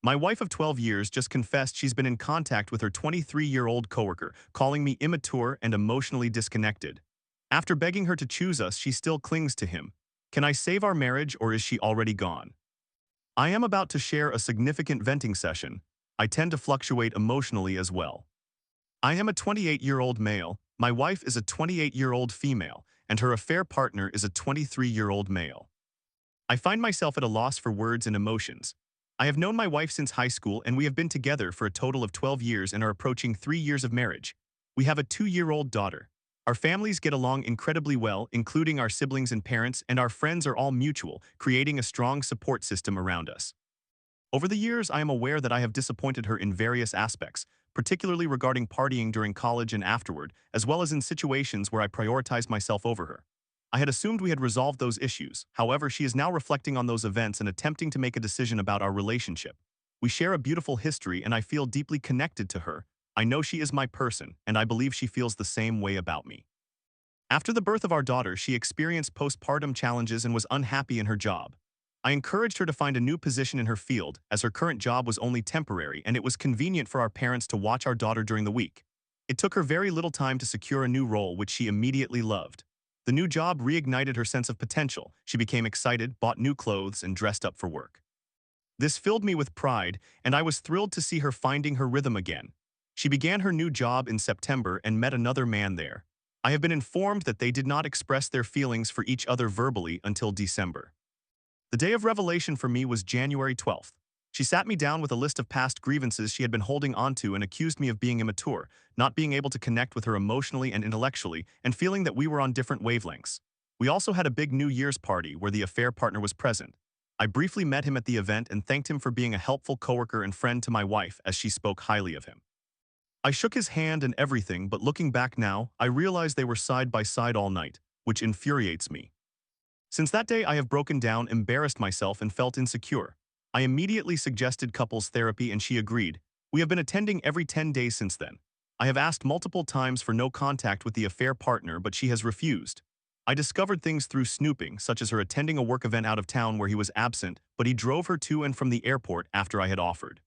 My wife of 12 years just confessed she's been in contact with her 23-year-old coworker, calling me immature and emotionally disconnected. After begging her to choose us, she still clings to him. Can I save our marriage or is she already gone? I am about to share a significant venting session. I tend to fluctuate emotionally as well. I am a 28-year-old male, my wife is a 28-year-old female, and her affair partner is a 23-year-old male. I find myself at a loss for words and emotions. I have known my wife since high school and we have been together for a total of 12 years and are approaching 3 years of marriage. We have a 2-year-old daughter. Our families get along incredibly well, including our siblings and parents, and our friends are all mutual, creating a strong support system around us. Over the years, I am aware that I have disappointed her in various aspects, particularly regarding partying during college and afterward, as well as in situations where I prioritized myself over her. I had assumed we had resolved those issues, however, she is now reflecting on those events and attempting to make a decision about our relationship. We share a beautiful history and I feel deeply connected to her. I know she is my person, and I believe she feels the same way about me. After the birth of our daughter, she experienced postpartum challenges and was unhappy in her job. I encouraged her to find a new position in her field, as her current job was only temporary and it was convenient for our parents to watch our daughter during the week. It took her very little time to secure a new role, which she immediately loved. The new job reignited her sense of potential. She became excited, bought new clothes, and dressed up for work. This filled me with pride, and I was thrilled to see her finding her rhythm again. She began her new job in September and met another man there. I have been informed that they did not express their feelings for each other verbally until December. The day of revelation for me was January 12th. She sat me down with a list of past grievances she had been holding onto and accused me of being immature, not being able to connect with her emotionally and intellectually, and feeling that we were on different wavelengths. We also had a big New Year's party where the affair partner was present. I briefly met him at the event and thanked him for being a helpful coworker and friend to my wife as she spoke highly of him. I shook his hand and everything, but looking back now, I realized they were side by side all night, which infuriates me. Since that day, I have broken down, embarrassed myself, and felt insecure. I immediately suggested couples therapy and she agreed. We have been attending every 10 days since then. I have asked multiple times for no contact with the affair partner, but she has refused. I discovered things through snooping, such as her attending a work event out of town where he was absent, but he drove her to and from the airport after I had offered.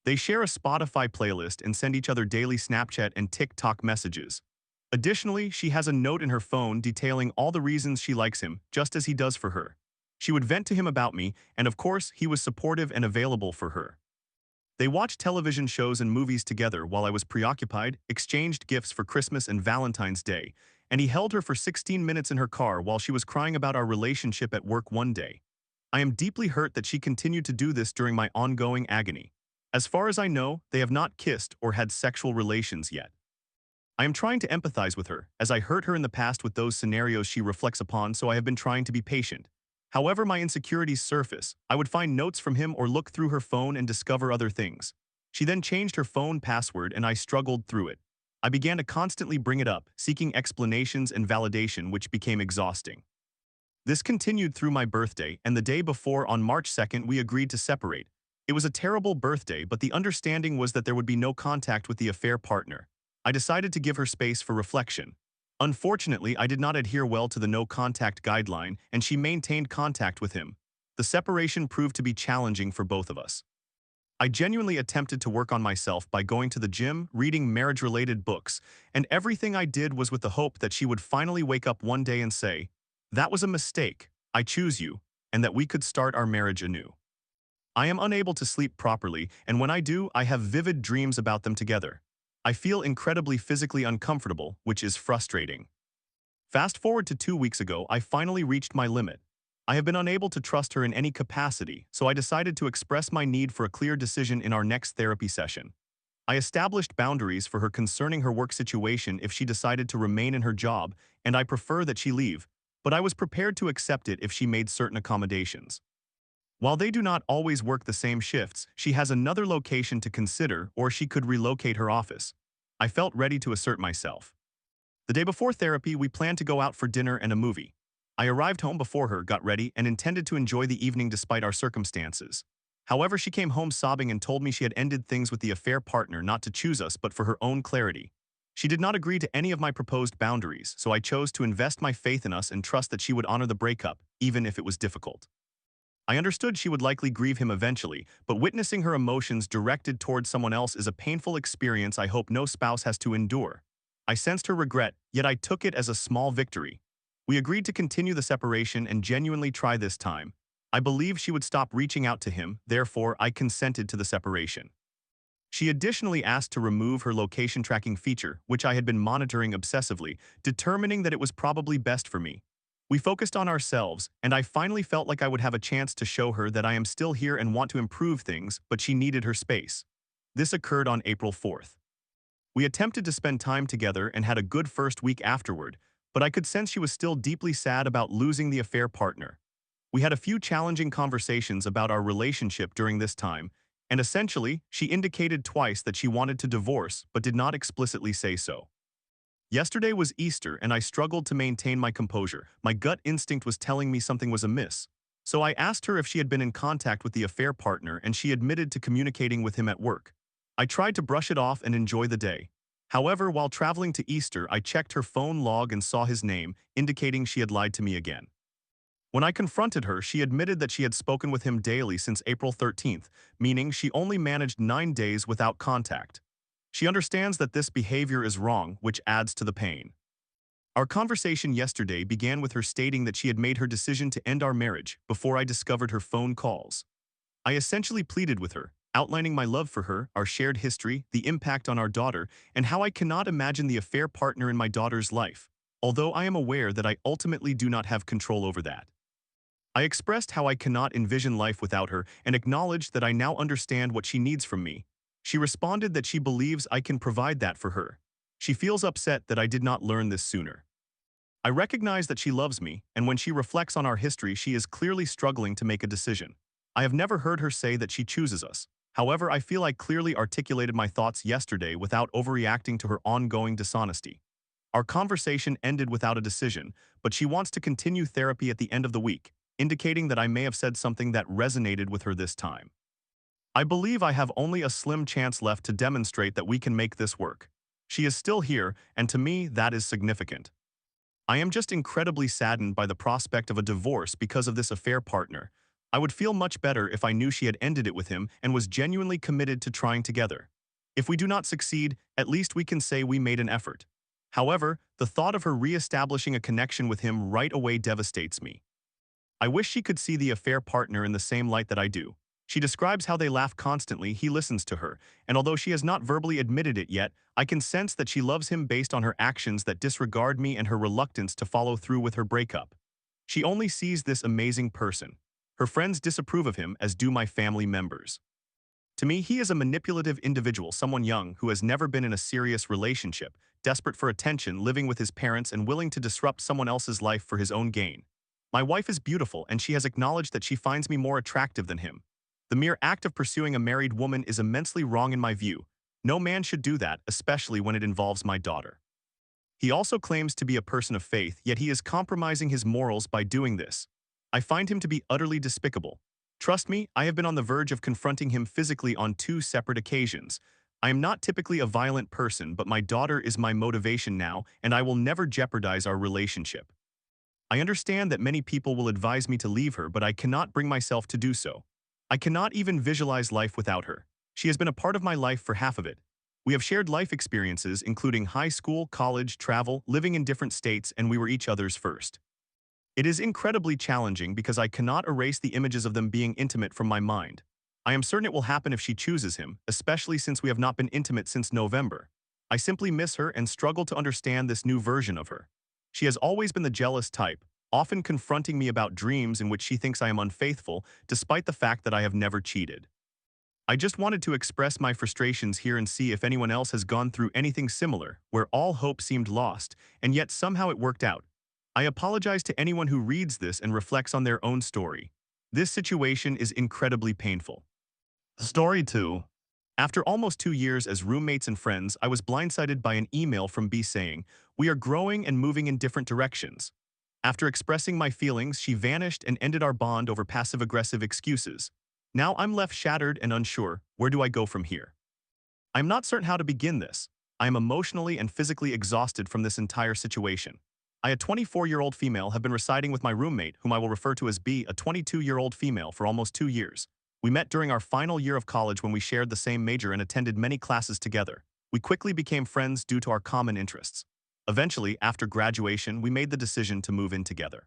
They share a Spotify playlist and send each other daily Snapchat and TikTok messages. Additionally, she has a note in her phone detailing all the reasons she likes him, just as he does for her. She would vent to him about me, and of course, he was supportive and available for her. They watched television shows and movies together while I was preoccupied, exchanged gifts for Christmas and Valentine's Day, and he held her for 16 minutes in her car while she was crying about our relationship at work one day. I am deeply hurt that she continued to do this during my ongoing agony. As far as I know, they have not kissed or had sexual relations yet. I am trying to empathize with her, as I hurt her in the past with those scenarios she reflects upon, so I have been trying to be patient. However, my insecurities surface. I would find notes from him or look through her phone and discover other things. She then changed her phone password and I struggled through it. I began to constantly bring it up, seeking explanations and validation, which became exhausting. This continued through my birthday, and the day before, on March 2nd, we agreed to separate. It was a terrible birthday, but the understanding was that there would be no contact with the affair partner. I decided to give her space for reflection. Unfortunately, I did not adhere well to the no-contact guideline, and she maintained contact with him. The separation proved to be challenging for both of us. I genuinely attempted to work on myself by going to the gym, reading marriage-related books, and everything I did was with the hope that she would finally wake up one day and say, "That was a mistake, I choose you," and that we could start our marriage anew. I am unable to sleep properly, and when I do, I have vivid dreams about them together. I feel incredibly physically uncomfortable, which is frustrating. Fast forward to 2 weeks ago, I finally reached my limit. I have been unable to trust her in any capacity, so I decided to express my need for a clear decision in our next therapy session. I established boundaries for her concerning her work situation if she decided to remain in her job, and I prefer that she leave, but I was prepared to accept it if she made certain accommodations. While they do not always work the same shifts, she has another location to consider, or she could relocate her office. I felt ready to assert myself. The day before therapy, we planned to go out for dinner and a movie. I arrived home before her, got ready, and intended to enjoy the evening despite our circumstances. However, she came home sobbing and told me she had ended things with the affair partner not to choose us but for her own clarity. She did not agree to any of my proposed boundaries, so I chose to invest my faith in us and trust that she would honor the breakup, even if it was difficult. I understood she would likely grieve him eventually, but witnessing her emotions directed towards someone else is a painful experience I hope no spouse has to endure. I sensed her regret, yet I took it as a small victory. We agreed to continue the separation and genuinely try this time. I believed she would stop reaching out to him, therefore I consented to the separation. She additionally asked to remove her location tracking feature, which I had been monitoring obsessively, determining that it was probably best for me. We focused on ourselves, and I finally felt like I would have a chance to show her that I am still here and want to improve things, but she needed her space. This occurred on April 4th. We attempted to spend time together and had a good first week afterward, but I could sense she was still deeply sad about losing the affair partner. We had a few challenging conversations about our relationship during this time, and essentially, she indicated twice that she wanted to divorce but did not explicitly say so. Yesterday was Easter and I struggled to maintain my composure. My gut instinct was telling me something was amiss. So I asked her if she had been in contact with the affair partner and she admitted to communicating with him at work. I tried to brush it off and enjoy the day. However, while traveling to Easter, I checked her phone log and saw his name, indicating she had lied to me again. When I confronted her, she admitted that she had spoken with him daily since April 13th, meaning she only managed 9 days without contact. She understands that this behavior is wrong, which adds to the pain. Our conversation yesterday began with her stating that she had made her decision to end our marriage before I discovered her phone calls. I essentially pleaded with her, outlining my love for her, our shared history, the impact on our daughter, and how I cannot imagine the affair partner in my daughter's life, although I am aware that I ultimately do not have control over that. I expressed how I cannot envision life without her and acknowledged that I now understand what she needs from me. She responded that she believes I can provide that for her. She feels upset that I did not learn this sooner. I recognize that she loves me, and when she reflects on our history, she is clearly struggling to make a decision. I have never heard her say that she chooses us. However, I feel I clearly articulated my thoughts yesterday without overreacting to her ongoing dishonesty. Our conversation ended without a decision, but she wants to continue therapy at the end of the week, indicating that I may have said something that resonated with her this time. I believe I have only a slim chance left to demonstrate that we can make this work. She is still here, and to me, that is significant. I am just incredibly saddened by the prospect of a divorce because of this affair partner. I would feel much better if I knew she had ended it with him and was genuinely committed to trying together. If we do not succeed, at least we can say we made an effort. However, the thought of her re-establishing a connection with him right away devastates me. I wish she could see the affair partner in the same light that I do. She describes how they laugh constantly, he listens to her, and although she has not verbally admitted it yet, I can sense that she loves him based on her actions that disregard me and her reluctance to follow through with her breakup. She only sees this amazing person. Her friends disapprove of him, as do my family members. To me, he is a manipulative individual, someone young who has never been in a serious relationship, desperate for attention, living with his parents, and willing to disrupt someone else's life for his own gain. My wife is beautiful, and she has acknowledged that she finds me more attractive than him. The mere act of pursuing a married woman is immensely wrong in my view. No man should do that, especially when it involves my daughter. He also claims to be a person of faith, yet he is compromising his morals by doing this. I find him to be utterly despicable. Trust me, I have been on the verge of confronting him physically on 2 separate occasions. I am not typically a violent person, but my daughter is my motivation now, and I will never jeopardize our relationship. I understand that many people will advise me to leave her, but I cannot bring myself to do so. I cannot even visualize life without her. She has been a part of my life for half of it. We have shared life experiences, including high school, college, travel, living in different states, and we were each other's first. It is incredibly challenging because I cannot erase the images of them being intimate from my mind. I am certain it will happen if she chooses him, especially since we have not been intimate since November. I simply miss her and struggle to understand this new version of her. She has always been the jealous type, often confronting me about dreams in which she thinks I am unfaithful, despite the fact that I have never cheated. I just wanted to express my frustrations here and see if anyone else has gone through anything similar, where all hope seemed lost, and yet somehow it worked out. I apologize to anyone who reads this and reflects on their own story. This situation is incredibly painful. Story 2. After almost 2 years as roommates and friends, I was blindsided by an email from B saying, "We are growing and moving in different directions." After expressing my feelings, she vanished and ended our bond over passive-aggressive excuses. Now I'm left shattered and unsure, where do I go from here? I'm not certain how to begin this. I am emotionally and physically exhausted from this entire situation. I, a 24-year-old female, have been residing with my roommate, whom I will refer to as B, a 22-year-old female, for almost 2 years. We met during our final year of college when we shared the same major and attended many classes together. We quickly became friends due to our common interests. Eventually, after graduation, we made the decision to move in together.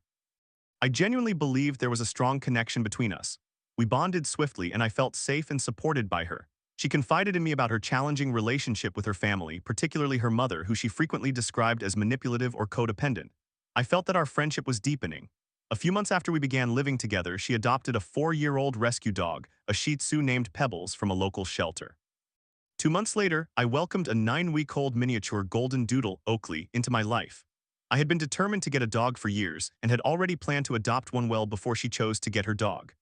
I genuinely believed there was a strong connection between us. We bonded swiftly and I felt safe and supported by her. She confided in me about her challenging relationship with her family, particularly her mother, who she frequently described as manipulative or codependent. I felt that our friendship was deepening. A few months after we began living together, she adopted a 4-year-old rescue dog, a Shih Tzu named Pebbles, from a local shelter. 2 months later, I welcomed a 9-week-old miniature golden doodle, Oakley, into my life. I had been determined to get a dog for years and had already planned to adopt one well before she chose to get her dog.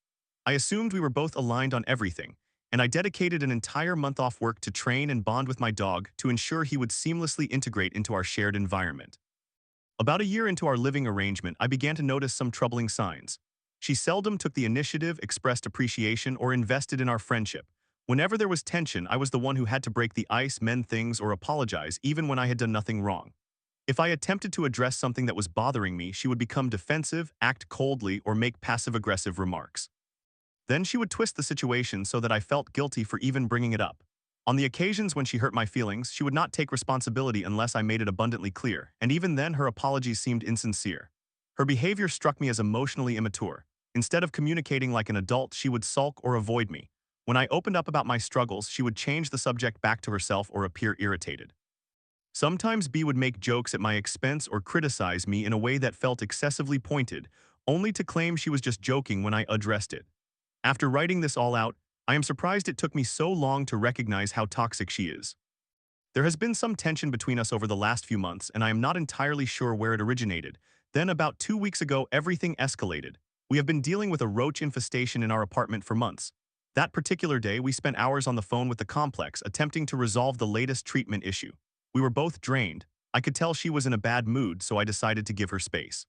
I assumed we were both aligned on everything, and I dedicated an entire month off work to train and bond with my dog to ensure he would seamlessly integrate into our shared environment. About a year into our living arrangement, I began to notice some troubling signs. She seldom took the initiative, expressed appreciation, or invested in our friendship. Whenever there was tension, I was the one who had to break the ice, mend things, or apologize, even when I had done nothing wrong. If I attempted to address something that was bothering me, she would become defensive, act coldly, or make passive-aggressive remarks. Then she would twist the situation so that I felt guilty for even bringing it up. On the occasions when she hurt my feelings, she would not take responsibility unless I made it abundantly clear, and even then her apologies seemed insincere. Her behavior struck me as emotionally immature. Instead of communicating like an adult, she would sulk or avoid me. When I opened up about my struggles, she would change the subject back to herself or appear irritated. Sometimes B would make jokes at my expense or criticize me in a way that felt excessively pointed, only to claim she was just joking when I addressed it. After writing this all out, I am surprised it took me so long to recognize how toxic she is. There has been some tension between us over the last few months, and I am not entirely sure where it originated. Then, about 2 weeks ago, everything escalated. We have been dealing with a roach infestation in our apartment for months. That particular day, we spent hours on the phone with the complex, attempting to resolve the latest treatment issue. We were both drained. I could tell she was in a bad mood, so I decided to give her space.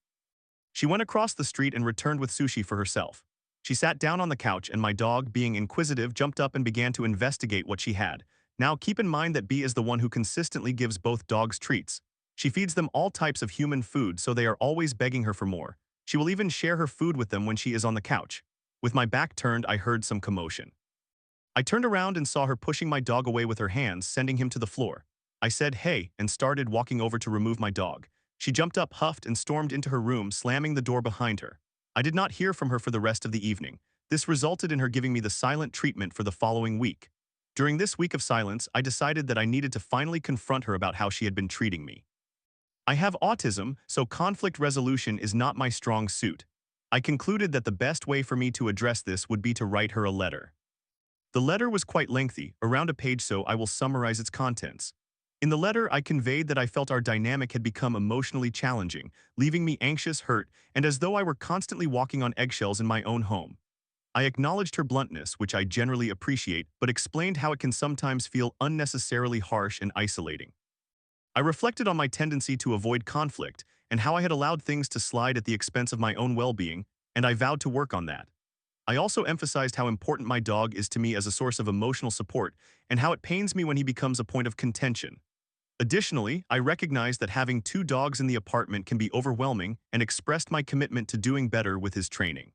She went across the street and returned with sushi for herself. She sat down on the couch and my dog, being inquisitive, jumped up and began to investigate what she had. Now, keep in mind that B is the one who consistently gives both dogs treats. She feeds them all types of human food, so they are always begging her for more. She will even share her food with them when she is on the couch. With my back turned, I heard some commotion. I turned around and saw her pushing my dog away with her hands, sending him to the floor. I said, "Hey," and started walking over to remove my dog. She jumped up, huffed, and stormed into her room, slamming the door behind her. I did not hear from her for the rest of the evening. This resulted in her giving me the silent treatment for the following week. During this week of silence, I decided that I needed to finally confront her about how she had been treating me. I have autism, so conflict resolution is not my strong suit. I concluded that the best way for me to address this would be to write her a letter. The letter was quite lengthy, around a page, so I will summarize its contents. In the letter, I conveyed that I felt our dynamic had become emotionally challenging, leaving me anxious, hurt, and as though I were constantly walking on eggshells in my own home. I acknowledged her bluntness, which I generally appreciate, but explained how it can sometimes feel unnecessarily harsh and isolating. I reflected on my tendency to avoid conflict and how I had allowed things to slide at the expense of my own well-being, and I vowed to work on that. I also emphasized how important my dog is to me as a source of emotional support and how it pains me when he becomes a point of contention. Additionally, I recognized that having 2 dogs in the apartment can be overwhelming and expressed my commitment to doing better with his training.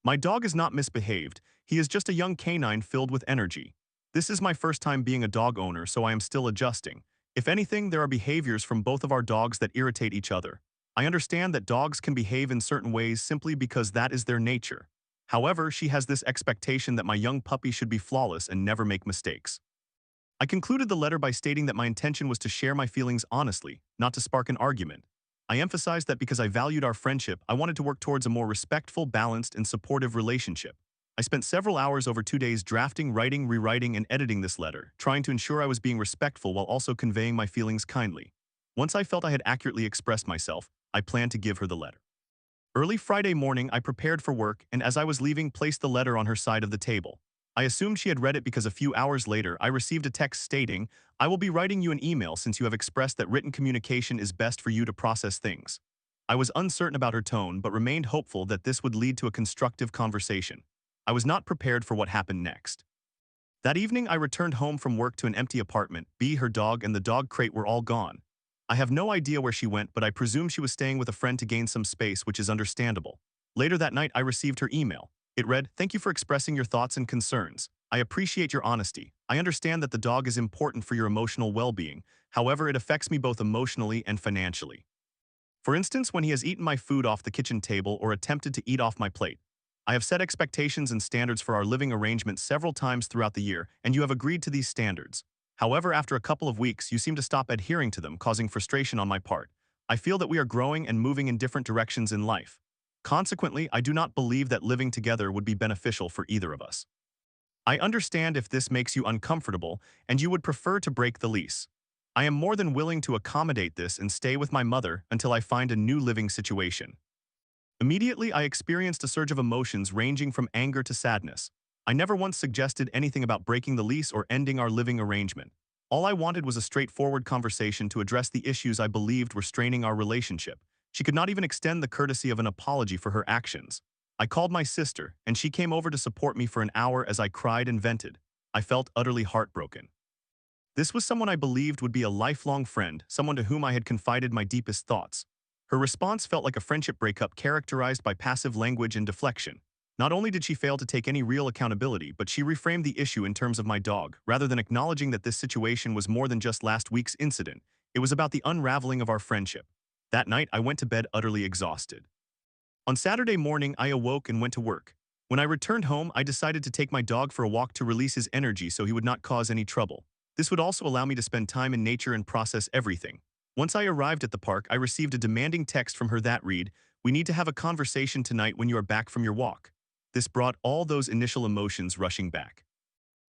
My dog is not misbehaved, he is just a young canine filled with energy. This is my first time being a dog owner, so I am still adjusting. If anything, there are behaviors from both of our dogs that irritate each other. I understand that dogs can behave in certain ways simply because that is their nature. However, she has this expectation that my young puppy should be flawless and never make mistakes. I concluded the letter by stating that my intention was to share my feelings honestly, not to spark an argument. I emphasized that because I valued our friendship, I wanted to work towards a more respectful, balanced, and supportive relationship. I spent several hours over 2 days drafting, writing, rewriting, and editing this letter, trying to ensure I was being respectful while also conveying my feelings kindly. Once I felt I had accurately expressed myself, I planned to give her the letter. Early Friday morning, I prepared for work and as I was leaving, placed the letter on her side of the table. I assumed she had read it because a few hours later, I received a text stating, "I will be writing you an email since you have expressed that written communication is best for you to process things." I was uncertain about her tone but remained hopeful that this would lead to a constructive conversation. I was not prepared for what happened next. That evening, I returned home from work to an empty apartment. B, her dog, and the dog crate were all gone. I have no idea where she went, but I presume she was staying with a friend to gain some space, which is understandable. Later that night, I received her email. It read, "Thank you for expressing your thoughts and concerns. I appreciate your honesty. I understand that the dog is important for your emotional well-being. However, it affects me both emotionally and financially. For instance, when he has eaten my food off the kitchen table or attempted to eat off my plate. I have set expectations and standards for our living arrangement several times throughout the year, and you have agreed to these standards. However, after a couple of weeks, you seem to stop adhering to them, causing frustration on my part. I feel that we are growing and moving in different directions in life. Consequently, I do not believe that living together would be beneficial for either of us. I understand if this makes you uncomfortable and you would prefer to break the lease. I am more than willing to accommodate this and stay with my mother until I find a new living situation." Immediately, I experienced a surge of emotions ranging from anger to sadness. I never once suggested anything about breaking the lease or ending our living arrangement. All I wanted was a straightforward conversation to address the issues I believed were straining our relationship. She could not even extend the courtesy of an apology for her actions. I called my sister, and she came over to support me for an hour as I cried and vented. I felt utterly heartbroken. This was someone I believed would be a lifelong friend, someone to whom I had confided my deepest thoughts. Her response felt like a friendship breakup characterized by passive language and deflection. Not only did she fail to take any real accountability, but she reframed the issue in terms of my dog, rather than acknowledging that this situation was more than just last week's incident. It was about the unraveling of our friendship. That night, I went to bed utterly exhausted. On Saturday morning, I awoke and went to work. When I returned home, I decided to take my dog for a walk to release his energy so he would not cause any trouble. This would also allow me to spend time in nature and process everything. Once I arrived at the park, I received a demanding text from her that read, "We need to have a conversation tonight when you are back from your walk." This brought all those initial emotions rushing back.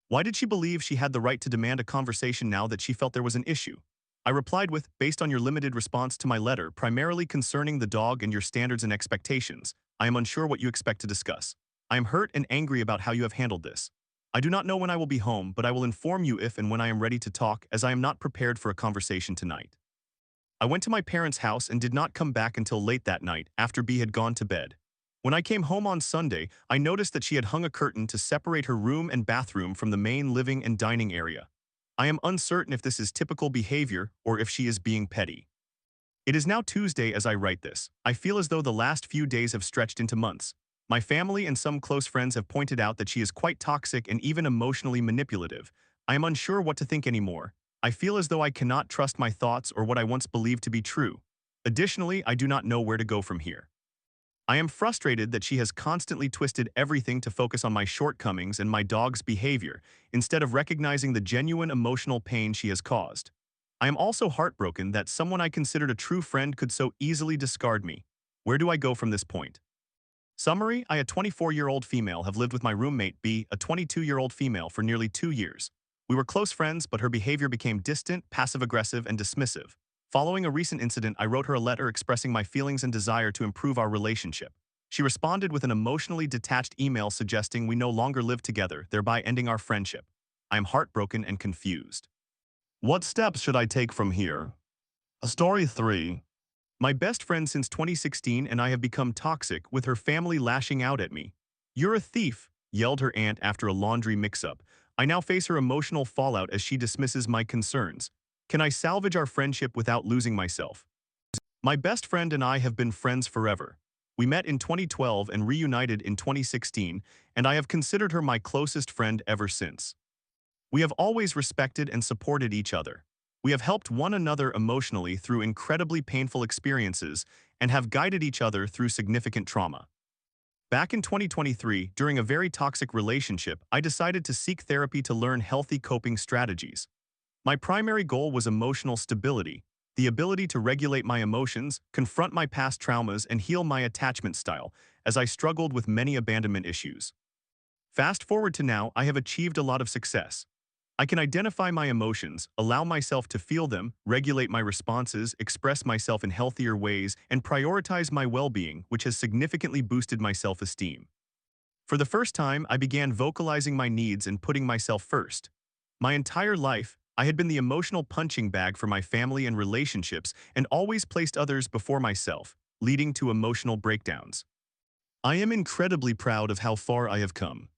Why did she believe she had the right to demand a conversation now that she felt there was an issue? I replied with, "Based on your limited response to my letter, primarily concerning the dog and your standards and expectations, I am unsure what you expect to discuss. I am hurt and angry about how you have handled this. I do not know when I will be home, but I will inform you if and when I am ready to talk, as I am not prepared for a conversation tonight." I went to my parents' house and did not come back until late that night, after B had gone to bed. When I came home on Sunday, I noticed that she had hung a curtain to separate her room and bathroom from the main living and dining area. I am uncertain if this is typical behavior or if she is being petty. It is now Tuesday as I write this. I feel as though the last few days have stretched into months. My family and some close friends have pointed out that she is quite toxic and even emotionally manipulative. I am unsure what to think anymore. I feel as though I cannot trust my thoughts or what I once believed to be true. Additionally, I do not know where to go from here. I am frustrated that she has constantly twisted everything to focus on my shortcomings and my dog's behavior, instead of recognizing the genuine emotional pain she has caused. I am also heartbroken that someone I considered a true friend could so easily discard me. Where do I go from this point? Summary: I, a 24-year-old female, have lived with my roommate B, a 22-year-old female, for nearly 2 years. We were close friends, but her behavior became distant, passive-aggressive, and dismissive. Following a recent incident, I wrote her a letter expressing my feelings and desire to improve our relationship. She responded with an emotionally detached email suggesting we no longer live together, thereby ending our friendship. I am heartbroken and confused. What steps should I take from here? Story 3. My best friend since 2016 and I have become toxic, with her family lashing out at me. "You're a thief," yelled her aunt after a laundry mix-up. I now face her emotional fallout as she dismisses my concerns. Can I salvage our friendship without losing myself? My best friend and I have been friends forever. We met in 2012 and reunited in 2016, and I have considered her my closest friend ever since. We have always respected and supported each other. We have helped one another emotionally through incredibly painful experiences and have guided each other through significant trauma. Back in 2023, during a very toxic relationship, I decided to seek therapy to learn healthy coping strategies. My primary goal was emotional stability, the ability to regulate my emotions, confront my past traumas, and heal my attachment style, as I struggled with many abandonment issues. Fast forward to now, I have achieved a lot of success. I can identify my emotions, allow myself to feel them, regulate my responses, express myself in healthier ways, and prioritize my well-being, which has significantly boosted my self-esteem. For the first time, I began vocalizing my needs and putting myself first. My entire life, I had been the emotional punching bag for my family and relationships and always placed others before myself, leading to emotional breakdowns. I am incredibly proud of how far I have come.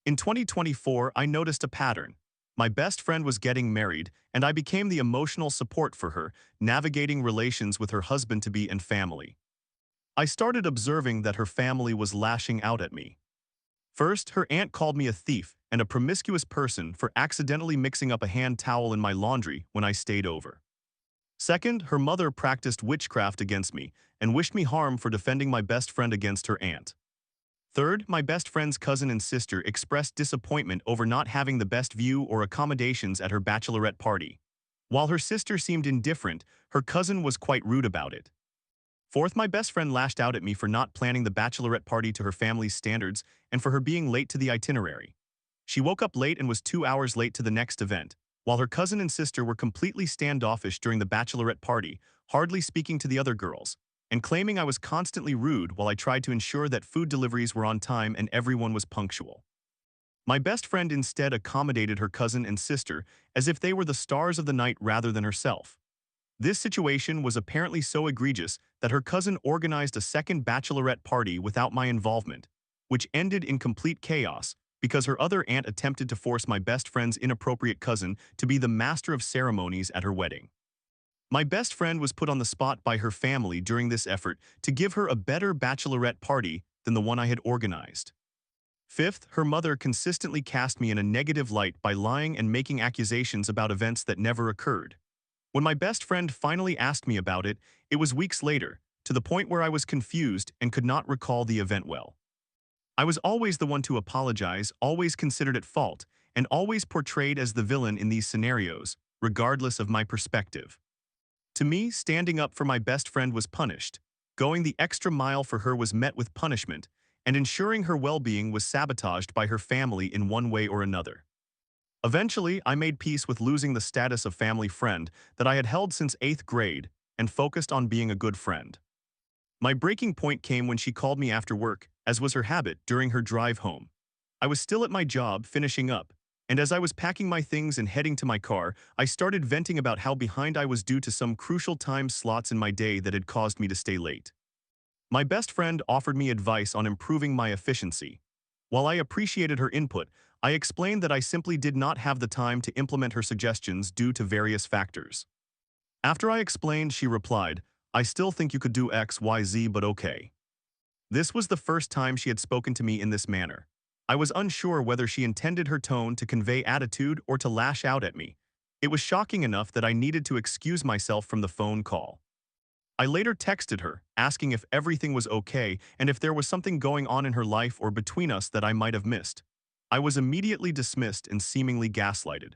In 2024, I noticed a pattern. My best friend was getting married, and I became the emotional support for her, navigating relations with her husband-to-be and family. I started observing that her family was lashing out at me. First, her aunt called me a thief and a promiscuous person for accidentally mixing up a hand towel in my laundry when I stayed over. Second, her mother practiced witchcraft against me and wished me harm for defending my best friend against her aunt. Third, my best friend's cousin and sister expressed disappointment over not having the best view or accommodations at her bachelorette party. While her sister seemed indifferent, her cousin was quite rude about it. Fourth, my best friend lashed out at me for not planning the bachelorette party to her family's standards and for her being late to the itinerary. She woke up late and was 2 hours late to the next event, while her cousin and sister were completely standoffish during the bachelorette party, hardly speaking to the other girls, and claiming I was constantly rude while I tried to ensure that food deliveries were on time and everyone was punctual. My best friend instead accommodated her cousin and sister as if they were the stars of the night rather than herself. This situation was apparently so egregious that her cousin organized a second bachelorette party without my involvement, which ended in complete chaos because her other aunt attempted to force my best friend's inappropriate cousin to be the master of ceremonies at her wedding. My best friend was put on the spot by her family during this effort to give her a better bachelorette party than the one I had organized. Fifth, her mother consistently cast me in a negative light by lying and making accusations about events that never occurred. When my best friend finally asked me about it, it was weeks later, to the point where I was confused and could not recall the event well. I was always the one to apologize, always considered at fault, and always portrayed as the villain in these scenarios, regardless of my perspective. To me, standing up for my best friend was punished, going the extra mile for her was met with punishment, and ensuring her well-being was sabotaged by her family in one way or another. Eventually, I made peace with losing the status of family friend that I had held since 8th grade and focused on being a good friend. My breaking point came when she called me after work, as was her habit during her drive home. I was still at my job, finishing up, and as I was packing my things and heading to my car, I started venting about how behind I was due to some crucial time slots in my day that had caused me to stay late. My best friend offered me advice on improving my efficiency. While I appreciated her input, I explained that I simply did not have the time to implement her suggestions due to various factors. After I explained, she replied, "I still think you could do X, Y, Z, but okay." This was the first time she had spoken to me in this manner. I was unsure whether she intended her tone to convey attitude or to lash out at me. It was shocking enough that I needed to excuse myself from the phone call. I later texted her, asking if everything was okay and if there was something going on in her life or between us that I might have missed. I was immediately dismissed and seemingly gaslighted.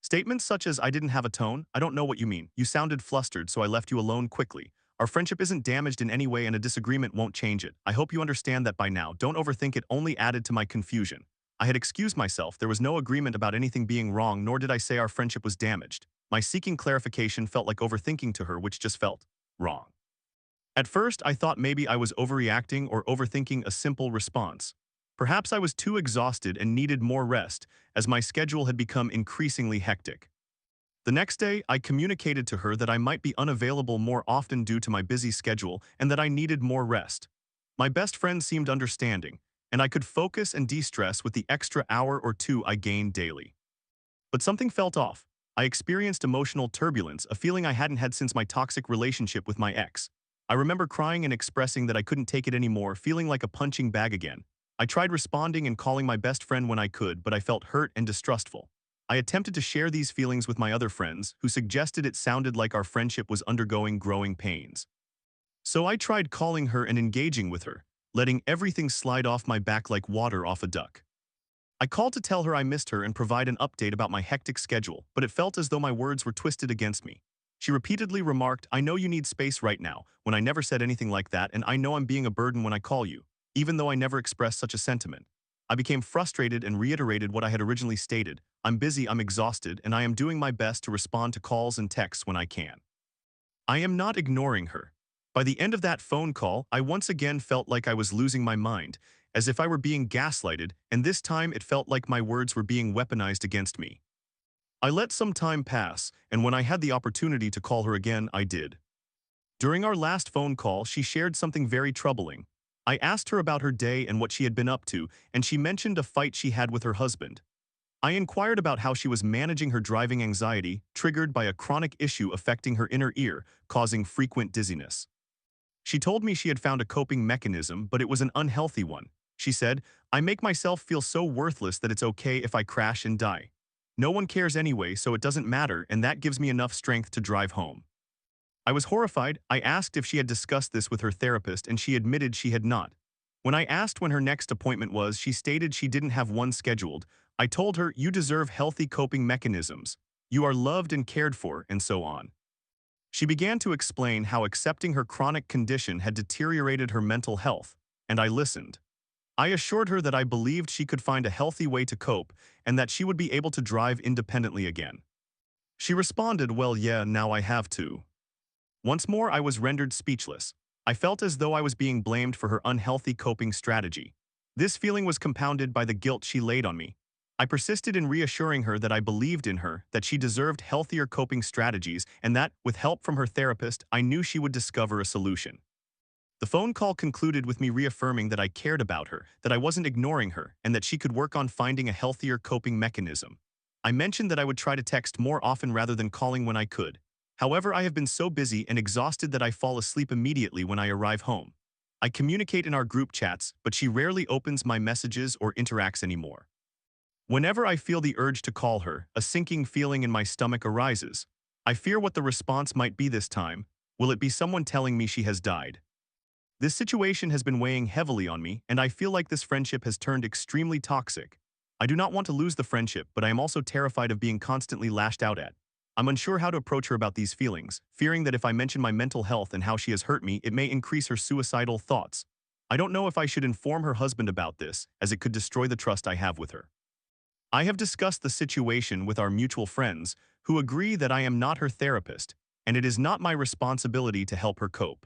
Statements such as, "I didn't have a tone, I don't know what you mean, you sounded flustered so I left you alone quickly. Our friendship isn't damaged in any way and a disagreement won't change it. I hope you understand that by now, don't overthink it," only added to my confusion. I had excused myself, there was no agreement about anything being wrong, nor did I say our friendship was damaged. My seeking clarification felt like overthinking to her, which just felt wrong. At first, I thought maybe I was overreacting or overthinking a simple response. Perhaps I was too exhausted and needed more rest, as my schedule had become increasingly hectic. The next day, I communicated to her that I might be unavailable more often due to my busy schedule and that I needed more rest. My best friend seemed understanding, and I could focus and de-stress with the extra hour or two I gained daily. But something felt off. I experienced emotional turbulence, a feeling I hadn't had since my toxic relationship with my ex. I remember crying and expressing that I couldn't take it anymore, feeling like a punching bag again. I tried responding and calling my best friend when I could, but I felt hurt and distrustful. I attempted to share these feelings with my other friends, who suggested it sounded like our friendship was undergoing growing pains. So I tried calling her and engaging with her, letting everything slide off my back like water off a duck. I called to tell her I missed her and provide an update about my hectic schedule, but it felt as though my words were twisted against me. She repeatedly remarked, "I know you need space right now," when I never said anything like that, and "I know I'm being a burden when I call you," even though I never expressed such a sentiment. I became frustrated and reiterated what I had originally stated. "I'm busy, I'm exhausted, and I am doing my best to respond to calls and texts when I can." I am not ignoring her. By the end of that phone call, I once again felt like I was losing my mind, as if I were being gaslighted, and this time it felt like my words were being weaponized against me. I let some time pass, and when I had the opportunity to call her again, I did. During our last phone call, she shared something very troubling. I asked her about her day and what she had been up to, and she mentioned a fight she had with her husband. I inquired about how she was managing her driving anxiety, triggered by a chronic issue affecting her inner ear, causing frequent dizziness. She told me she had found a coping mechanism, but it was an unhealthy one. She said, "I make myself feel so worthless that it's okay if I crash and die. No one cares anyway, so it doesn't matter, and that gives me enough strength to drive home." I was horrified. I asked if she had discussed this with her therapist, and she admitted she had not. When I asked when her next appointment was, she stated she didn't have one scheduled. I told her, "You deserve healthy coping mechanisms. You are loved and cared for," and so on. She began to explain how accepting her chronic condition had deteriorated her mental health, and I listened. I assured her that I believed she could find a healthy way to cope and that she would be able to drive independently again. She responded, "Well, yeah, now I have to." Once more, I was rendered speechless. I felt as though I was being blamed for her unhealthy coping strategy. This feeling was compounded by the guilt she laid on me. I persisted in reassuring her that I believed in her, that she deserved healthier coping strategies, and that, with help from her therapist, I knew she would discover a solution. The phone call concluded with me reaffirming that I cared about her, that I wasn't ignoring her, and that she could work on finding a healthier coping mechanism. I mentioned that I would try to text more often rather than calling when I could. However, I have been so busy and exhausted that I fall asleep immediately when I arrive home. I communicate in our group chats, but she rarely opens my messages or interacts anymore. Whenever I feel the urge to call her, a sinking feeling in my stomach arises. I fear what the response might be this time. Will it be someone telling me she has died? This situation has been weighing heavily on me, and I feel like this friendship has turned extremely toxic. I do not want to lose the friendship, but I am also terrified of being constantly lashed out at. I'm unsure how to approach her about these feelings, fearing that if I mention my mental health and how she has hurt me, it may increase her suicidal thoughts. I don't know if I should inform her husband about this, as it could destroy the trust I have with her. I have discussed the situation with our mutual friends, who agree that I am not her therapist, and it is not my responsibility to help her cope.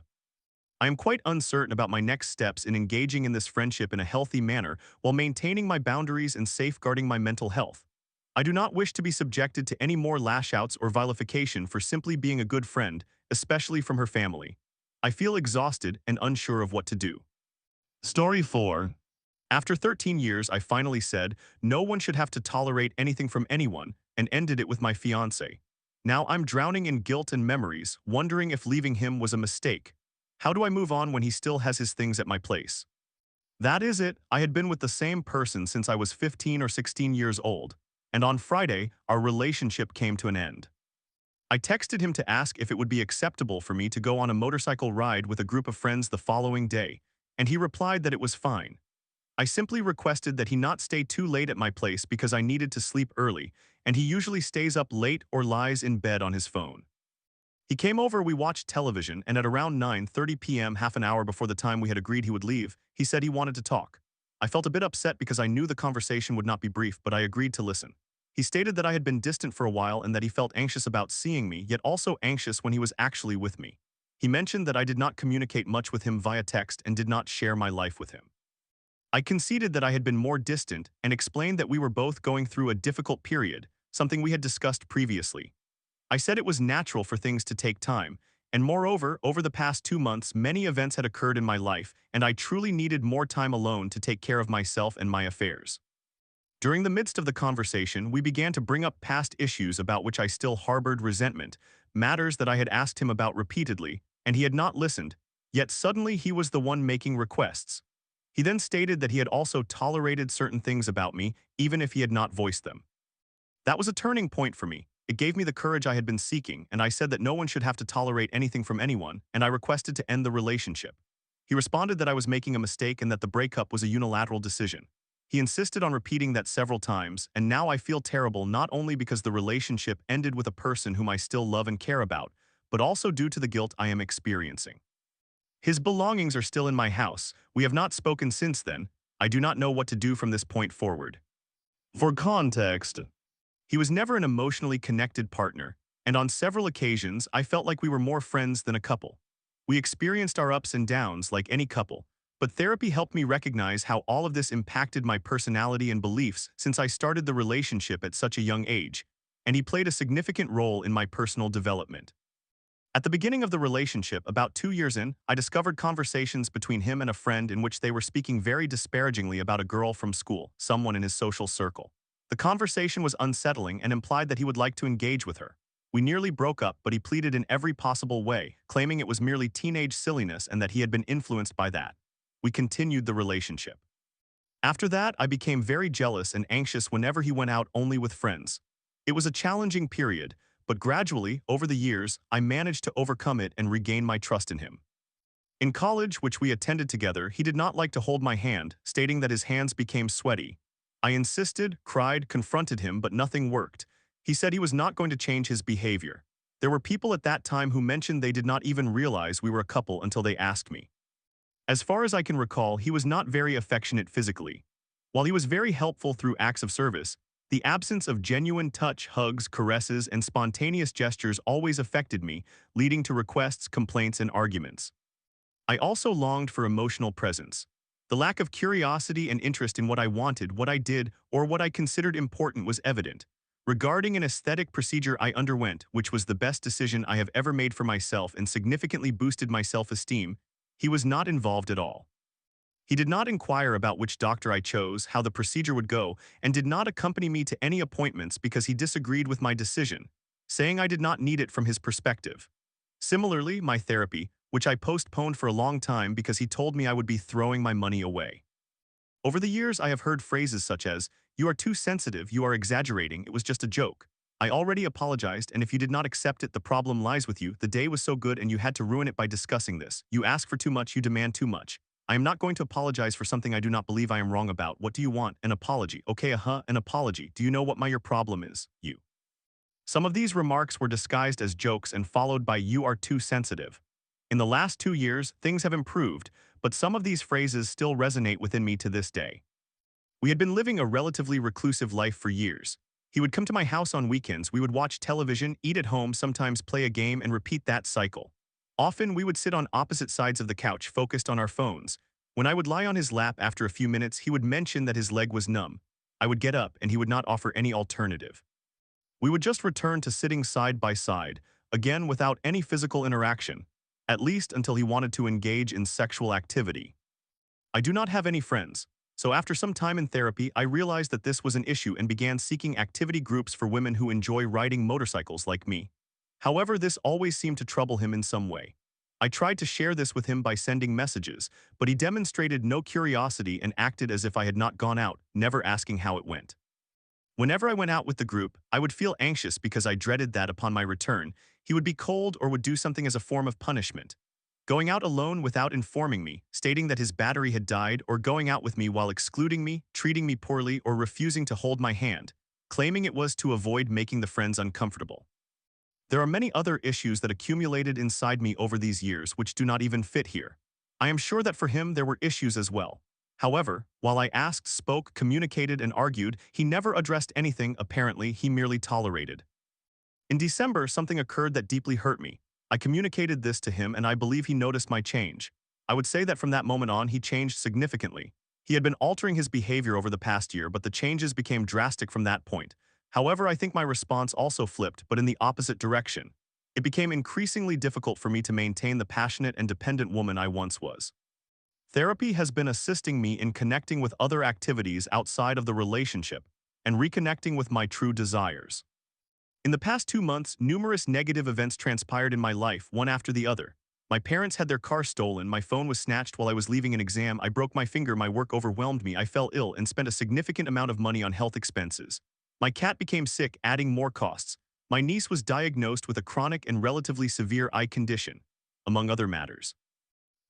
I am quite uncertain about my next steps in engaging in this friendship in a healthy manner while maintaining my boundaries and safeguarding my mental health. I do not wish to be subjected to any more lash-outs or vilification for simply being a good friend, especially from her family. I feel exhausted and unsure of what to do. Story 4. After 13 years, I finally said, no one should have to tolerate anything from anyone, and ended it with my fiancé. Now I'm drowning in guilt and memories, wondering if leaving him was a mistake. How do I move on when he still has his things at my place? That is it. I had been with the same person since I was 15 or 16 years old, and on Friday, our relationship came to an end. I texted him to ask if it would be acceptable for me to go on a motorcycle ride with a group of friends the following day, and he replied that it was fine. I simply requested that he not stay too late at my place because I needed to sleep early, and he usually stays up late or lies in bed on his phone. He came over, we watched television, and at around 9:30 p.m., half an hour before the time we had agreed he would leave, he said he wanted to talk. I felt a bit upset because I knew the conversation would not be brief, but I agreed to listen. He stated that I had been distant for a while and that he felt anxious about seeing me, yet also anxious when he was actually with me. He mentioned that I did not communicate much with him via text and did not share my life with him. I conceded that I had been more distant and explained that we were both going through a difficult period, something we had discussed previously. I said it was natural for things to take time, and moreover, over the past 2 months, many events had occurred in my life, and I truly needed more time alone to take care of myself and my affairs. During the midst of the conversation, we began to bring up past issues about which I still harbored resentment, matters that I had asked him about repeatedly, and he had not listened, yet suddenly he was the one making requests. He then stated that he had also tolerated certain things about me, even if he had not voiced them. That was a turning point for me. It gave me the courage I had been seeking, and I said that no one should have to tolerate anything from anyone, and I requested to end the relationship. He responded that I was making a mistake and that the breakup was a unilateral decision. He insisted on repeating that several times, and now I feel terrible not only because the relationship ended with a person whom I still love and care about, but also due to the guilt I am experiencing. His belongings are still in my house. We have not spoken since then. I do not know what to do from this point forward. For context, he was never an emotionally connected partner, and on several occasions I felt like we were more friends than a couple. We experienced our ups and downs like any couple, but therapy helped me recognize how all of this impacted my personality and beliefs since I started the relationship at such a young age, and he played a significant role in my personal development. At the beginning of the relationship, about 2 years in, I discovered conversations between him and a friend in which they were speaking very disparagingly about a girl from school, someone in his social circle. The The conversation was unsettling and implied that he would like to engage with her. We nearly broke up, but he pleaded in every possible way, claiming it was merely teenage silliness and that he had been influenced by that. We continued the relationship. After that, I became very jealous and anxious whenever he went out only with friends. It was a challenging period, but gradually, over the years, I managed to overcome it and regain my trust in him. In college, which we attended together, he did not like to hold my hand, stating that his hands became sweaty. I insisted, cried, confronted him, but nothing worked. He said he was not going to change his behavior. There were people at that time who mentioned they did not even realize we were a couple until they asked me. As far as I can recall, he was not very affectionate physically. While he was very helpful through acts of service, the absence of genuine touch, hugs, caresses, and spontaneous gestures always affected me, leading to requests, complaints, and arguments. I also longed for emotional presence. The lack of curiosity and interest in what I wanted, what I did, or what I considered important was evident. Regarding an aesthetic procedure I underwent, which was the best decision I have ever made for myself and significantly boosted my self-esteem, he was not involved at all. He did not inquire about which doctor I chose, how the procedure would go, and did not accompany me to any appointments because he disagreed with my decision, saying I did not need it from his perspective. Similarly, my therapy, which I postponed for a long time because he told me I would be throwing my money away. Over the years, I have heard phrases such as, "You are too sensitive, you are exaggerating, it was just a joke." I already apologized, and if you did not accept it, the problem lies with you. The day was so good and you had to ruin it by discussing this. You ask for too much, you demand too much. I am not going to apologize for something I do not believe I am wrong about. What do you want? An apology. Okay, an apology. Do you know what your problem is? You. Some of these remarks were disguised as jokes and followed by "you are too sensitive." In the last 2 years, things have improved, but some of these phrases still resonate within me to this day. We had been living a relatively reclusive life for years. He would come to my house on weekends, we would watch television, eat at home, sometimes play a game, and repeat that cycle. Often, we would sit on opposite sides of the couch, focused on our phones. When I would lie on his lap after a few minutes, he would mention that his leg was numb. I would get up, and he would not offer any alternative. We would just return to sitting side by side, again without any physical interaction, at least until he wanted to engage in sexual activity. I do not have any friends, so after some time in therapy, I realized that this was an issue and began seeking activity groups for women who enjoy riding motorcycles like me. However, this always seemed to trouble him in some way. I tried to share this with him by sending messages, but he demonstrated no curiosity and acted as if I had not gone out, never asking how it went. Whenever I went out with the group, I would feel anxious because I dreaded that upon my return, he would be cold or would do something as a form of punishment. Going out alone without informing me, stating that his battery had died, or going out with me while excluding me, treating me poorly, or refusing to hold my hand, claiming it was to avoid making the friends uncomfortable. There are many other issues that accumulated inside me over these years which do not even fit here. I am sure that for him there were issues as well. However, while I asked, spoke, communicated, and argued, he never addressed anything. Apparently, he merely tolerated. In December, something occurred that deeply hurt me. I communicated this to him and I believe he noticed my change. I would say that from that moment on, he changed significantly. He had been altering his behavior over the past year, but the changes became drastic from that point. However, I think my response also flipped, but in the opposite direction. It became increasingly difficult for me to maintain the passionate and dependent woman I once was. Therapy has been assisting me in connecting with other activities outside of the relationship and reconnecting with my true desires. In the past 2 months, numerous negative events transpired in my life, one after the other. My parents had their car stolen, my phone was snatched while I was leaving an exam, I broke my finger, my work overwhelmed me, I fell ill and spent a significant amount of money on health expenses. My cat became sick, adding more costs. My niece was diagnosed with a chronic and relatively severe eye condition, among other matters.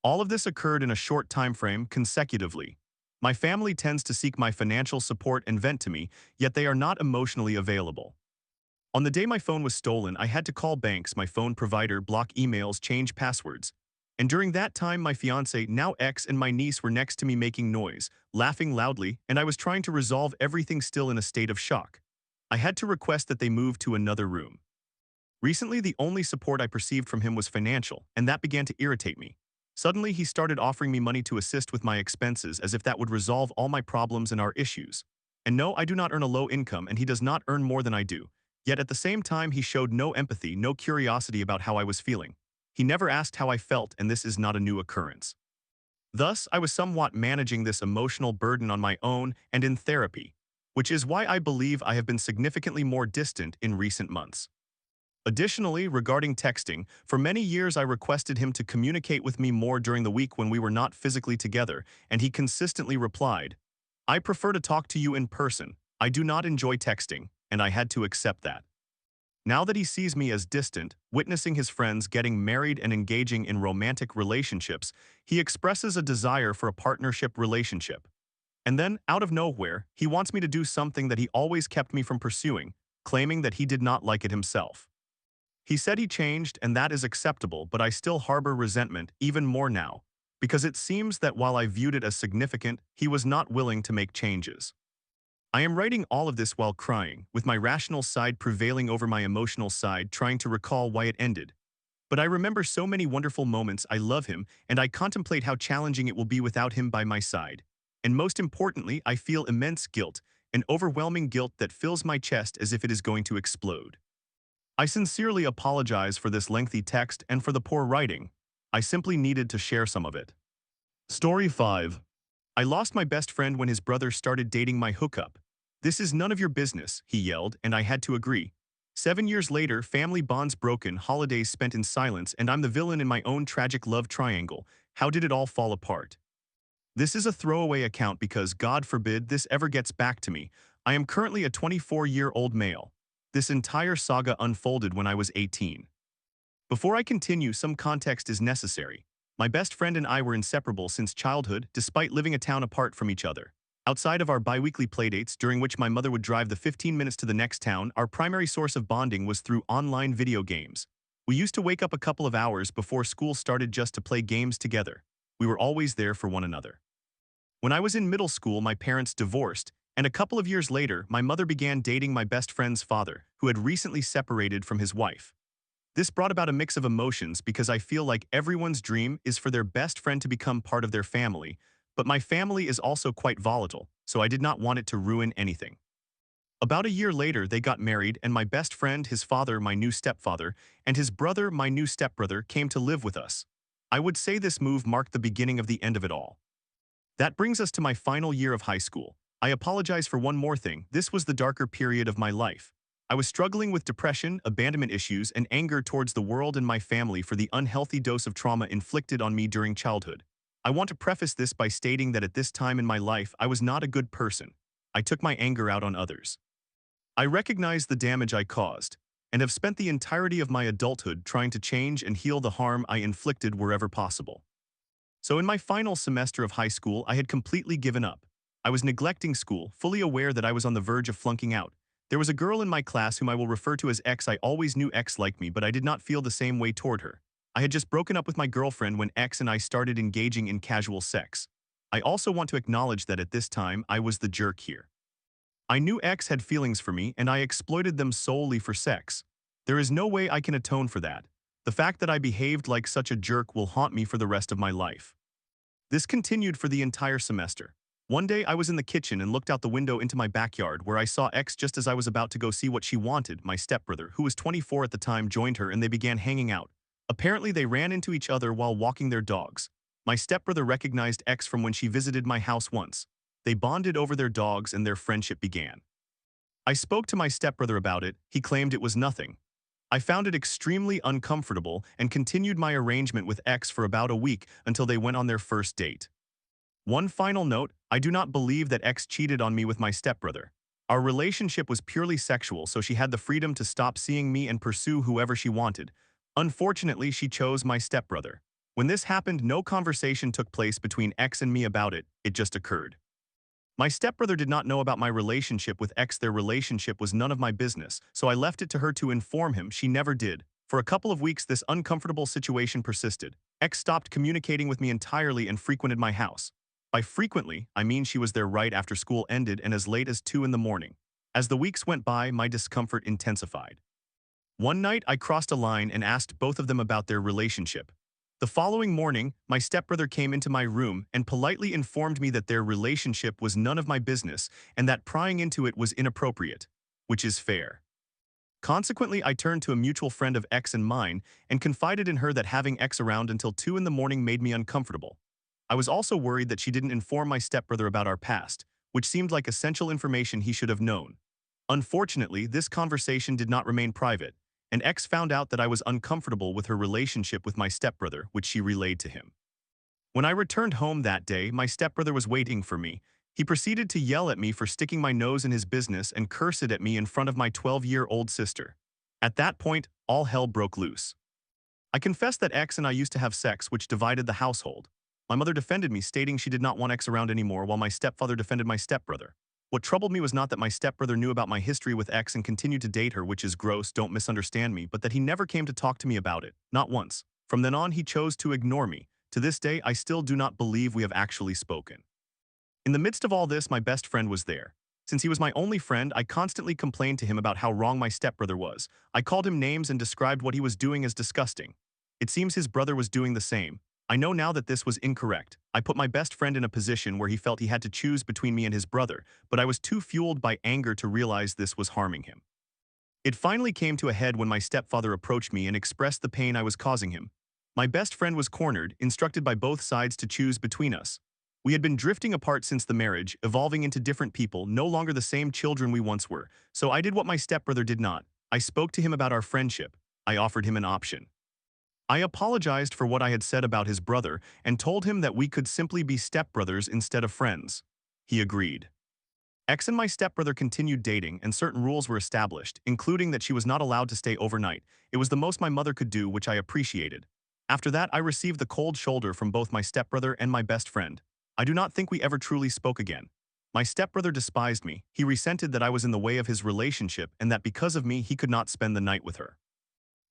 All of this occurred in a short time frame, consecutively. My family tends to seek my financial support and vent to me, yet they are not emotionally available. On the day my phone was stolen, I had to call banks, my phone provider, block emails, change passwords. And during that time, my fiancé, now ex, and my niece were next to me making noise, laughing loudly, and I was trying to resolve everything still in a state of shock. I had to request that they move to another room. Recently, the only support I perceived from him was financial, and that began to irritate me. Suddenly, he started offering me money to assist with my expenses as if that would resolve all my problems and our issues. And no, I do not earn a low income and he does not earn more than I do. Yet at the same time, he showed no empathy, no curiosity about how I was feeling. He never asked how I felt, and this is not a new occurrence. Thus, I was somewhat managing this emotional burden on my own and in therapy. which is why I believe I have been significantly more distant in recent months. Additionally, regarding texting, for many years I requested him to communicate with me more during the week when we were not physically together, and he consistently replied, "I prefer to talk to you in person. I do not enjoy texting," and I had to accept that. Now that he sees me as distant, witnessing his friends getting married and engaging in romantic relationships, he expresses a desire for a partnership relationship. And then, out of nowhere, he wants me to do something that he always kept me from pursuing, claiming that he did not like it himself. He said he changed, and that is acceptable, but I still harbor resentment even more now, because it seems that while I viewed it as significant, he was not willing to make changes. I am writing all of this while crying, with my rational side prevailing over my emotional side, trying to recall why it ended. But I remember so many wonderful moments. I love him, and I contemplate how challenging it will be without him by my side. And most importantly, I feel immense guilt, an overwhelming guilt that fills my chest as if it is going to explode. I sincerely apologize for this lengthy text and for the poor writing. I simply needed to share some of it. Story 5. I lost my best friend when his brother started dating my hookup. "This is none of your business," he yelled, and I had to agree. 7 years later, family bonds broken, holidays spent in silence, and I'm the villain in my own tragic love triangle. How did it all fall apart? This is a throwaway account because, God forbid, this ever gets back to me. I am currently a 24-year-old male. This entire saga unfolded when I was 18. Before I continue, some context is necessary. My best friend and I were inseparable since childhood, despite living a town apart from each other. Outside of our bi-weekly playdates, during which my mother would drive the 15 minutes to the next town, our primary source of bonding was through online video games. We used to wake up a couple of hours before school started just to play games together. We were always there for one another. When I was in middle school, my parents divorced, and a couple of years later, my mother began dating my best friend's father, who had recently separated from his wife. This brought about a mix of emotions because I feel like everyone's dream is for their best friend to become part of their family, but my family is also quite volatile, so I did not want it to ruin anything. About a year later, they got married, and my best friend, his father, my new stepfather, and his brother, my new stepbrother, came to live with us. I would say this move marked the beginning of the end of it all. That brings us to my final year of high school. I apologize for one more thing. This was the darker period of my life. I was struggling with depression, abandonment issues, and anger towards the world and my family for the unhealthy dose of trauma inflicted on me during childhood. I want to preface this by stating that at this time in my life, I was not a good person. I took my anger out on others. I recognize the damage I caused, and have spent the entirety of my adulthood trying to change and heal the harm I inflicted wherever possible. So in my final semester of high school, I had completely given up. I was neglecting school, fully aware that I was on the verge of flunking out. There was a girl in my class whom I will refer to as X. I always knew X liked me, but I did not feel the same way toward her. I had just broken up with my girlfriend when X and I started engaging in casual sex. I also want to acknowledge that at this time, I was the jerk here. I knew X had feelings for me, and I exploited them solely for sex. There is no way I can atone for that. The fact that I behaved like such a jerk will haunt me for the rest of my life. This continued for the entire semester. One day I was in the kitchen and looked out the window into my backyard, where I saw X just as I was about to go see what she wanted. My stepbrother, who was 24 at the time, joined her and they began hanging out. Apparently they ran into each other while walking their dogs. My stepbrother recognized X from when she visited my house once. They bonded over their dogs and their friendship began. I spoke to my stepbrother about it. He claimed it was nothing. I found it extremely uncomfortable and continued my arrangement with X for about a week until they went on their first date. One final note, I do not believe that X cheated on me with my stepbrother. Our relationship was purely sexual, so she had the freedom to stop seeing me and pursue whoever she wanted. Unfortunately, she chose my stepbrother. When this happened, no conversation took place between X and me about it, it just occurred. My stepbrother did not know about my relationship with X. Their relationship was none of my business, so I left it to her to inform him. She never did. For a couple of weeks, this uncomfortable situation persisted. X stopped communicating with me entirely and frequented my house. By frequently, I mean she was there right after school ended and as late as 2 in the morning. As the weeks went by, my discomfort intensified. One night, I crossed a line and asked both of them about their relationship. The following morning, my stepbrother came into my room and politely informed me that their relationship was none of my business and that prying into it was inappropriate, which is fair. Consequently, I turned to a mutual friend of X and mine and confided in her that having X around until 2 in the morning made me uncomfortable. I was also worried that she didn't inform my stepbrother about our past, which seemed like essential information he should have known. Unfortunately, this conversation did not remain private, and X found out that I was uncomfortable with her relationship with my stepbrother, which she relayed to him. When I returned home that day, my stepbrother was waiting for me. He proceeded to yell at me for sticking my nose in his business and curse it at me in front of my 12-year-old sister. At that point, all hell broke loose. I confessed that X and I used to have sex, which divided the household. My mother defended me, stating she did not want X around anymore, while my stepfather defended my stepbrother. What troubled me was not that my stepbrother knew about my history with X and continued to date her, which is gross, don't misunderstand me, but that he never came to talk to me about it, not once. From then on, he chose to ignore me. To this day, I still do not believe we have actually spoken. In the midst of all this, my best friend was there. Since he was my only friend, I constantly complained to him about how wrong my stepbrother was. I called him names and described what he was doing as disgusting. It seems his brother was doing the same. I know now that this was incorrect. I put my best friend in a position where he felt he had to choose between me and his brother, but I was too fueled by anger to realize this was harming him. It finally came to a head when my stepfather approached me and expressed the pain I was causing him. My best friend was cornered, instructed by both sides to choose between us. We had been drifting apart since the marriage, evolving into different people, no longer the same children we once were. So I did what my stepbrother did not. I spoke to him about our friendship. I offered him an option. I apologized for what I had said about his brother and told him that we could simply be stepbrothers instead of friends. He agreed. X and my stepbrother continued dating, and certain rules were established, including that she was not allowed to stay overnight. It was the most my mother could do, which I appreciated. After that, I received the cold shoulder from both my stepbrother and my best friend. I do not think we ever truly spoke again. My stepbrother despised me. He resented that I was in the way of his relationship and that because of me he could not spend the night with her.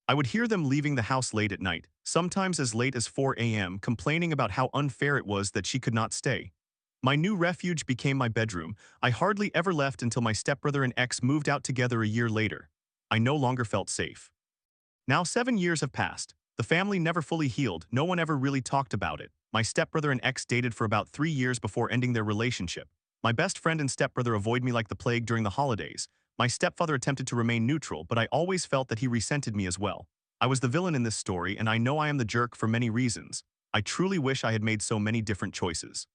I would hear them leaving the house late at night, sometimes as late as 4 a.m., complaining about how unfair it was that she could not stay. My new refuge became my bedroom. I hardly ever left until my stepbrother and X moved out together a year later. I no longer felt safe. Now 7 years have passed. The family never fully healed, no one ever really talked about it. My stepbrother and X dated for about 3 years before ending their relationship. My best friend and stepbrother avoid me like the plague during the holidays. My stepfather attempted to remain neutral, but I always felt that he resented me as well. I was the villain in this story, and I know I am the jerk for many reasons. I truly wish I had made so many different choices.